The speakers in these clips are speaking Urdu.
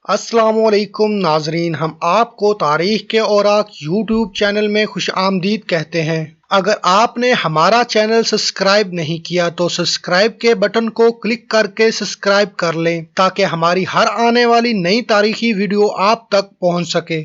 السلام علیکم ناظرین، ہم آپ کو تاریخ کے اوراق یوٹیوب چینل میں خوش آمدید کہتے ہیں۔ اگر آپ نے ہمارا چینل سبسکرائب نہیں کیا تو سبسکرائب کے بٹن کو کلک کر کے سبسکرائب کر لیں تاکہ ہماری ہر آنے والی نئی تاریخی ویڈیو آپ تک پہنچ سکے۔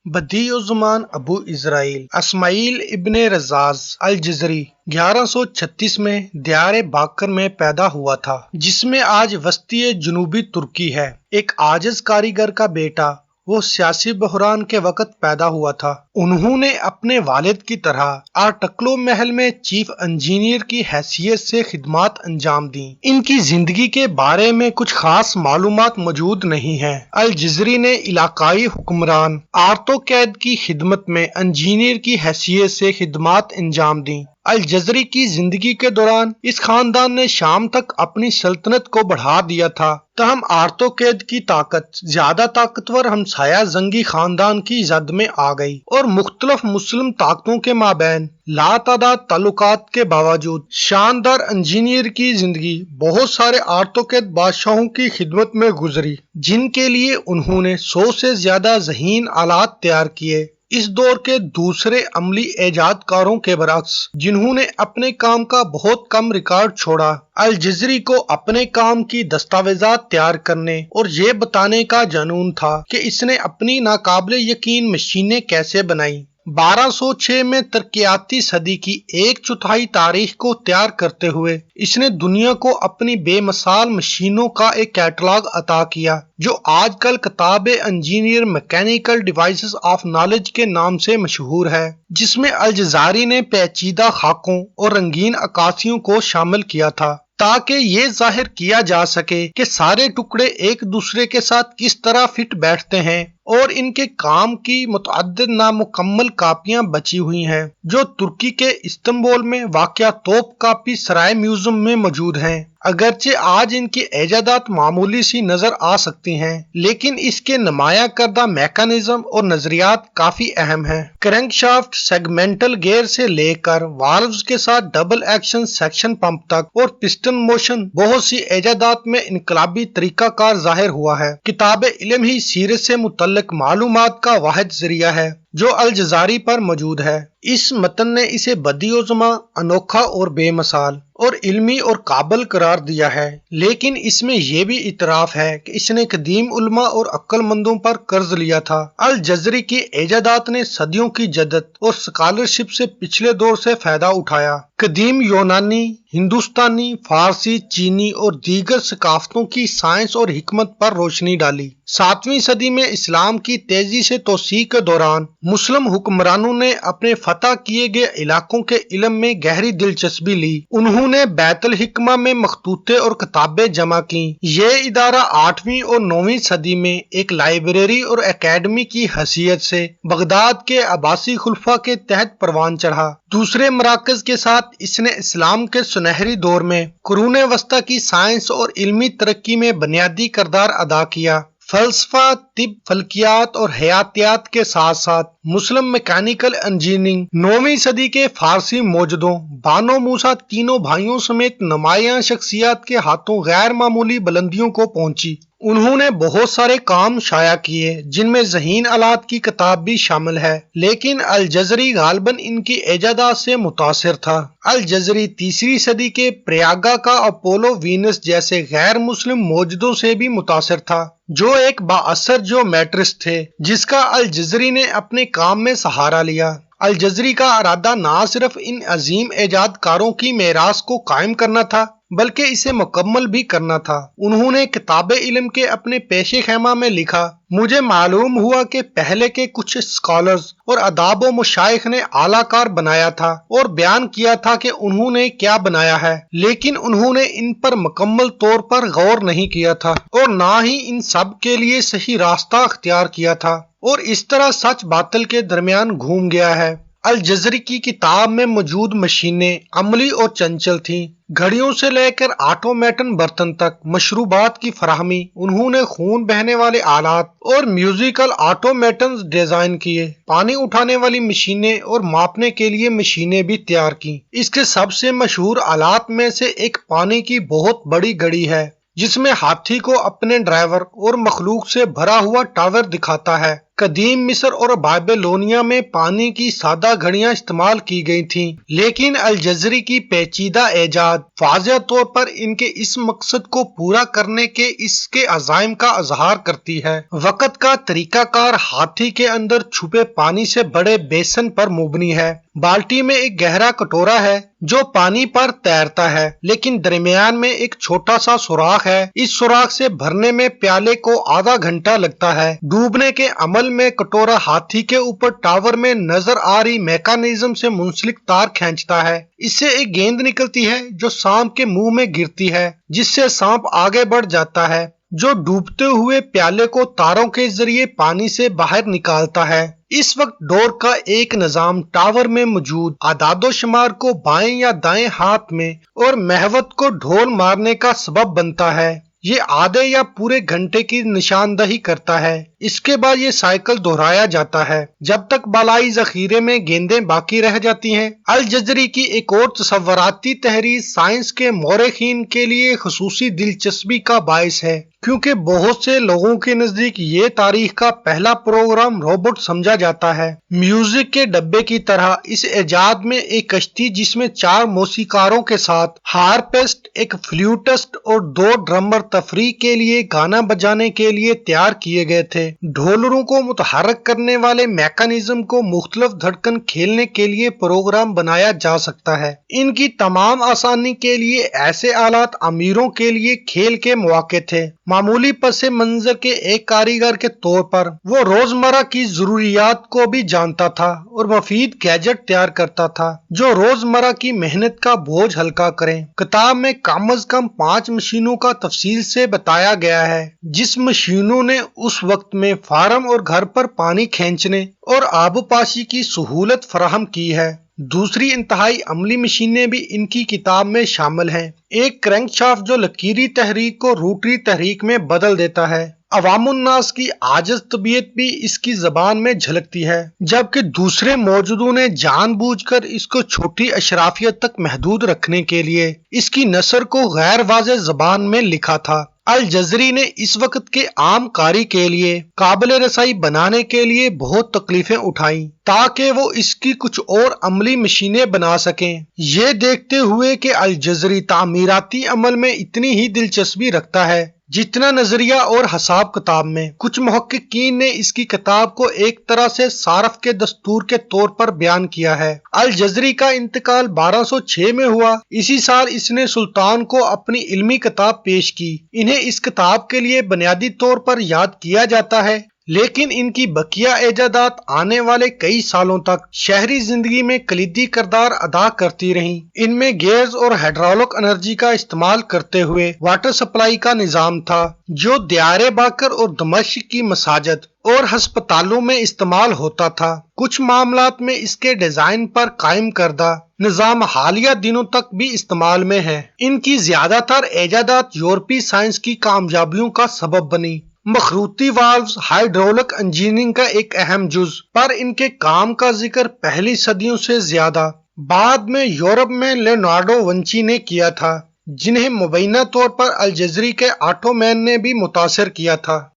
بدیع الزمان ابو اسرائیل اسماعیل ابن رزاز الجزری 1136 میں دیار باکر میں پیدا ہوا تھا، جس میں آج وسطی جنوبی ترکی ہے۔ ایک عاجز کاریگر کا بیٹا، وہ سیاسی بحران کے وقت پیدا ہوا تھا۔ انہوں نے اپنے والد کی طرح آرٹکلو محل میں چیف انجینئر کی حیثیت سے خدمات انجام دیں۔ ان کی زندگی کے بارے میں کچھ خاص معلومات موجود نہیں ہیں۔ الجزری نے علاقائی حکمران آرتو قید کی خدمت میں انجینئر کی حیثیت سے خدمات انجام دیں۔ الجزری کی زندگی کے دوران اس خاندان نے شام تک اپنی سلطنت کو بڑھا دیا تھا، تاہم آرتو قید کی طاقت زیادہ طاقتور ہمسایہ زنگی خاندان کی زد میں آ گئی اور مختلف مسلم طاقتوں کے مابین لاتعداد تعلقات کے باوجود شاندار انجینئر کی زندگی بہت سارے آرتو قید بادشاہوں کی خدمت میں گزری، جن کے لیے انہوں نے 100 سے زیادہ ذہین آلات تیار کیے۔ اس دور کے دوسرے عملی ایجاد کاروں کے برعکس، جنہوں نے اپنے کام کا بہت کم ریکارڈ چھوڑا، الجزری کو اپنے کام کی دستاویزات تیار کرنے اور یہ بتانے کا جنون تھا کہ اس نے اپنی ناقابل یقین مشینیں کیسے بنائیں۔ 1206 میں ترقیاتی صدی کی ایک چوتھائی تاریخ کو تیار کرتے ہوئے اس نے دنیا کو اپنی بے مثال مشینوں کا ایک کیٹلاگ عطا کیا، جو آج کل کتاب engineer mechanical devices of knowledge کے نام سے مشہور ہے، جس میں الجزری نے پیچیدہ خاکوں اور رنگین عکاسیوں کو شامل کیا تھا تاکہ یہ ظاہر کیا جا سکے کہ سارے ٹکڑے ایک دوسرے کے ساتھ کس طرح فٹ بیٹھتے ہیں، اور ان کے کام کی متعدد نامکمل کاپیاں بچی ہوئی ہیں جو ترکی کے استنبول میں واقع توپ کاپی سرائے میوزیم میں موجود ہیں۔ اگرچہ آج ان کی ایجادات معمولی سی نظر آ سکتی ہیں، لیکن اس کے نمایاں کردہ میکانزم اور نظریات کافی اہم ہیں۔ کرینک شافٹ سیگمنٹل گیئر سے لے کر والوز کے ساتھ ڈبل ایکشن سیکشن پمپ تک اور پسٹن موشن، بہت سی ایجادات میں انقلابی طریقہ کار ظاہر ہوا ہے۔ کتاب علم ہی سیرت سے متعلق معلومات کا واحد ذریعہ ہے جو الجزری پر موجود ہے۔ اس متن نے اسے بدیع الزماں، انوکھا اور بے مثال اور علمی اور قابل قرار دیا ہے، لیکن اس میں یہ بھی اعتراف ہے کہ اس نے قدیم علماء اور عقل مندوں پر قرض لیا تھا۔ الجزری کی ایجادات نے صدیوں کی جدت اور سکالرشپ سے پچھلے دور سے فائدہ اٹھایا۔ قدیم یونانی، ہندوستانی، فارسی، چینی اور دیگر ثقافتوں کی سائنس اور حکمت پر روشنی ڈالی۔ 7ویں صدی میں اسلام کی تیزی سے توسیع کے دوران مسلم حکمرانوں نے اپنے فتح کیے گئے علاقوں کے علم میں گہری دلچسپی لی۔ انہوں نے بیت الحکمہ میں مخطوطے اور کتابیں جمع کیں۔ یہ ادارہ 8ویں اور 9ویں صدی میں ایک لائبریری اور اکیڈمی کی حیثیت سے بغداد کے عباسی خلفاء کے تحت پروان چڑھا۔ دوسرے مراکز کے ساتھ اس نے اسلام کے سنہری دور میں قرون وسطی کی سائنس اور علمی ترقی میں بنیادی کردار ادا کیا۔ فلسفہ، طب، فلکیات اور حیاتیات کے ساتھ ساتھ مسلم میکینیکل انجینئرنگ 9ویں صدی کے فارسی موجدوں بانو موسیٰ تینوں بھائیوں سمیت نمایاں شخصیات کے ہاتھوں غیر معمولی بلندیوں کو پہنچی۔ انہوں نے بہت سارے کام شائع کیے جن میں ذہین آلات کی کتاب بھی شامل ہے، لیکن الجزری غالباً ان کی ایجادات سے متاثر تھا۔ الجزری تیسری صدی کے پریاگا کا اپولو وینس جیسے غیر مسلم موجدوں سے بھی متاثر تھا، جو ایک بااثر جیومیٹرسٹ تھے جس کا الجزری نے اپنے کام میں سہارا لیا۔ الجزری کا ارادہ نہ صرف ان عظیم ایجاد کاروں کی میراث کو قائم کرنا تھا بلکہ اسے مکمل بھی کرنا تھا۔ انہوں نے کتاب علم کے اپنے پیش خیمہ میں لکھا، مجھے معلوم ہوا کہ پہلے کے کچھ اسکالرز اور اداب و مشائخ نے اعلیٰ کار بنایا تھا اور بیان کیا تھا کہ انہوں نے کیا بنایا ہے، لیکن انہوں نے ان پر مکمل طور پر غور نہیں کیا تھا اور نہ ہی ان سب کے لیے صحیح راستہ اختیار کیا تھا، اور اس طرح سچ باطل کے درمیان گھوم گیا ہے۔ الجزری کی کتاب میں موجود مشینیں عملی اور چنچل تھیں۔ گھڑیوں سے لے کر آٹومیٹن برتن تک مشروبات کی فراہمی، انہوں نے خون بہنے والے آلات اور میوزیکل آٹومیٹنز ڈیزائن کیے، پانی اٹھانے والی مشینیں اور ماپنے کے لیے مشینیں بھی تیار کی۔ اس کے سب سے مشہور آلات میں سے ایک پانی کی بہت بڑی گھڑی ہے جس میں ہاتھی کو اپنے ڈرائیور اور مخلوق سے بھرا ہوا ٹاور دکھاتا ہے۔ قدیم مصر اور بابلونیا میں پانی کی سادہ گھڑیاں استعمال کی گئی تھیں، لیکن الجزری کی پیچیدہ ایجاد واضح طور پر ان کے اس مقصد کو پورا کرنے کے اس کے عزائم کا اظہار کرتی ہے۔ وقت کا طریقہ کار ہاتھی کے اندر چھپے پانی سے بڑے بیسن پر مبنی ہے۔ بالٹی میں ایک گہرا کٹورا ہے جو پانی پر تیرتا ہے، لیکن درمیان میں ایک چھوٹا سا سوراخ ہے۔ اس سوراخ سے بھرنے میں پیالے کو آدھا گھنٹہ لگتا ہے۔ ڈوبنے کے عمل میں کٹورا ہاتھی کے اوپر ٹاور میں نظر آ رہی میکانزم سے منسلک تار کھینچتا ہے۔ اس سے ایک گیند نکلتی ہے جو سانپ کے منہ میں گرتی ہے، جس سے سانپ آگے بڑھ جاتا ہے، جو ڈوبتے ہوئے پیالے کو تاروں کے ذریعے پانی سے باہر نکالتا ہے۔ اس وقت ڈور کا ایک نظام ٹاور میں موجود اعداد و شمار کو بائیں یا دائیں ہاتھ میں اور محوط کو ڈھول مارنے کا سبب بنتا ہے۔ یہ آدھے یا پورے گھنٹے کی نشاندہی کرتا ہے۔ اس کے بعد یہ سائیکل دہرایا جاتا ہے جب تک بالائی ذخیرے میں گیندیں باقی رہ جاتی ہیں۔ الجزری کی ایک اور تصوراتی تحریر سائنس کے مورخین کے لیے خصوصی دلچسپی کا باعث ہے، کیونکہ بہت سے لوگوں کے نزدیک یہ تاریخ کا پہلا پروگرام روبوٹ سمجھا جاتا ہے۔ میوزک کے ڈبے کی طرح اس ایجاد میں ایک کشتی جس میں 4 موسیقاروں کے ساتھ ہارپسٹ، ایک فلیوٹسٹ اور 2 ڈرمر تفریح کے لیے گانا بجانے کے لیے تیار کیے گئے تھے۔ ڈھولروں کو متحرک کرنے والے میکانزم کو مختلف دھڑکن کھیلنے کے لیے پروگرام بنایا جا سکتا ہے۔ ان کی تمام آسانی کے لیے ایسے آلات امیروں کے لیے کھیل کے مواقع تھے۔ معمولی پس منظر کے ایک کاریگر کے طور پر وہ روزمرہ کی ضروریات کو بھی جانتا تھا اور مفید گیجٹ تیار کرتا تھا جو روزمرہ کی محنت کا بوجھ ہلکا کریں۔ کتاب میں کم از کم 5 مشینوں کا تفصیل سے بتایا گیا ہے جس مشینوں نے اس وقت میں فارم اور گھر پر پانی کھینچنے اور آبپاشی کی سہولت فراہم کی ہے۔ دوسری انتہائی عملی مشینیں بھی ان کی کتاب میں شامل ہیں۔ ایک کرینک شافٹ جو لکیری تحریک کو روٹری تحریک میں بدل دیتا ہے۔ عوام الناس کی عاجز طبیعت بھی اس کی زبان میں جھلکتی ہے، جبکہ دوسرے موجودوں نے جان بوجھ کر اس کو چھوٹی اشرافیت تک محدود رکھنے کے لیے اس کی نثر کو غیر واضح زبان میں لکھا تھا۔ الجزری نے اس وقت کے عام قاری کے لیے قابل رسائی بنانے کے لیے بہت تکلیفیں اٹھائیں تاکہ وہ اس کی کچھ اور عملی مشینیں بنا سکیں، یہ دیکھتے ہوئے کہ الجزری تعمیراتی عمل میں اتنی ہی دلچسپی رکھتا ہے جتنا نظریہ اور حساب کتاب میں۔ کچھ محققین نے اس کی کتاب کو ایک طرح سے صارف کے دستور کے طور پر بیان کیا ہے۔ الجزری کا انتقال 1206 میں ہوا۔ اسی سال اس نے سلطان کو اپنی علمی کتاب پیش کی۔ انہیں اس کتاب کے لیے بنیادی طور پر یاد کیا جاتا ہے، لیکن ان کی بقیہ ایجادات آنے والے کئی سالوں تک شہری زندگی میں کلیدی کردار ادا کرتی رہیں۔ ان میں گیئرز اور ہائیڈرولک انرجی کا استعمال کرتے ہوئے واٹر سپلائی کا نظام تھا، جو دیار باکر اور دمشق کی مساجد اور ہسپتالوں میں استعمال ہوتا تھا۔ کچھ معاملات میں اس کے ڈیزائن پر قائم کردہ نظام حالیہ دنوں تک بھی استعمال میں ہے۔ ان کی زیادہ تر ایجادات یورپی سائنس کی کامیابیوں کا سبب بنی۔ مخروطی والوز ہائیڈرولک انجینئرنگ کا ایک اہم جز، پر ان کے کام کا ذکر پہلی صدیوں سے زیادہ بعد میں یورپ میں لیونارڈو ونچی نے کیا تھا، جنہیں مبینہ طور پر الجزری کے آٹومین نے بھی متاثر کیا تھا۔